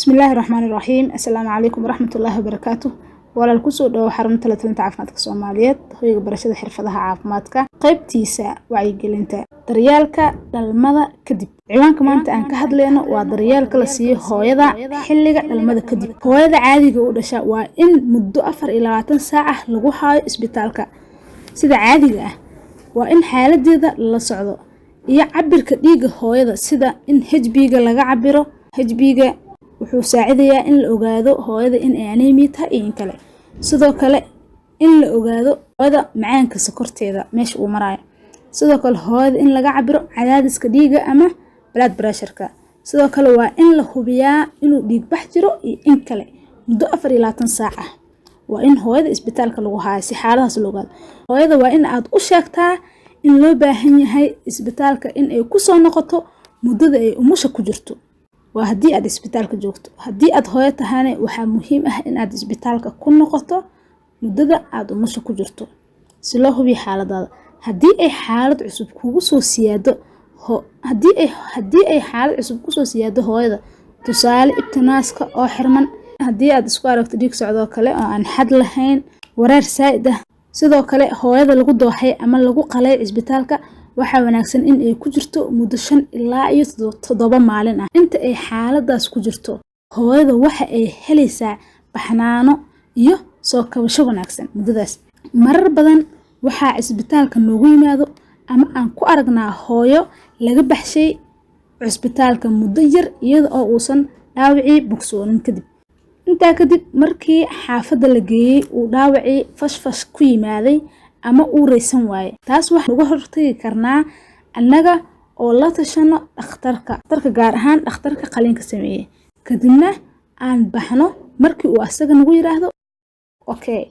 بسم الله الرحمن الرحيم. السلام عليكم ورحمة الله وبركاته. ولا الكسو دو حرمت لتلنت عافمادك الصوماليات هويق برشاد حرفدها عافمادك قيبتيسا وعي قلنتا دريالك للمدى كدب عوانك ما انت انك هدلينا ودريالك لسيه هويدا حلقة للمدى كدب هويدا عادي قودشا وإن مدو أفر إلى 20 ساعة لغوحاي اسبتالك سيدا عادي وإن حالة ديدا للصعودو يعبر كديق هويدا سيدا إن هجبيغا لغا عبرو هجبيغا wuxuu saacidayaa in la ogaado hooyada in ay anemia tahay iyo in kale sidoo kale in la ogaado hooyada macaanka sokorteeda meesha uu marayo sidoo kale hooyada in laga cabiro cadaadiska dhiiga ama blood pressure-ka sidoo kale waa in la hubiyaa inuu dhiig bax jiro iyo in kale muddo 24 saac ah waa in hooyada isbitaalka lagu haayo si xaaladaas loo ogaado hooyada waa in aad u sheegtaa in loo baahan yahay isbitaalka in ay ku soo noqoto muddada ay umusha ku jirto وهدي أد إسبتالك جوكتو هدي أد هوية تهاني وحا مهم إن أد إسبتالك كل نقطة مدد أد ومشا كجرتو سلوه بي حالة دادا هدي أي حالة عصب كوسو سيادة هدي أي حالة عصب كوسو سيادة هوية دا تسالي ابتناسك أو حرمان هدي أد إسكوارك تديك سعودو كالي أو عن حد لهين ورار سايدة سيدو كالي هوية دا لغو دوحي أما لغو قلي إسبتالك waxaa wanaagsan in ay ku jirto muddo 5 ilaa 7 maalin ah inta ay xaaladaas ku jirto hooyada waxa ay helaysaa baxnaano iyo soo kabasho wanaagsan muddadaas marar badan waxa isbitaalka noogu yimaado ama aan ku aragnaa hooyo laga baxshay isbitaalka muddo yar iyada oo uusan dhaawacii bogsoonin kadib intaa kadib markii xaafadda la geeyay uu dhaawacii fashfash ku yimaaday ama uu reysan waaye taas wax lagu hortagi karnaa annaga oo la tashano dhakhtarka gaar ahaan dhakhtarka qaliinka sameeyay kadibna aan baxno markii uu asaga nagu yiraahdo okay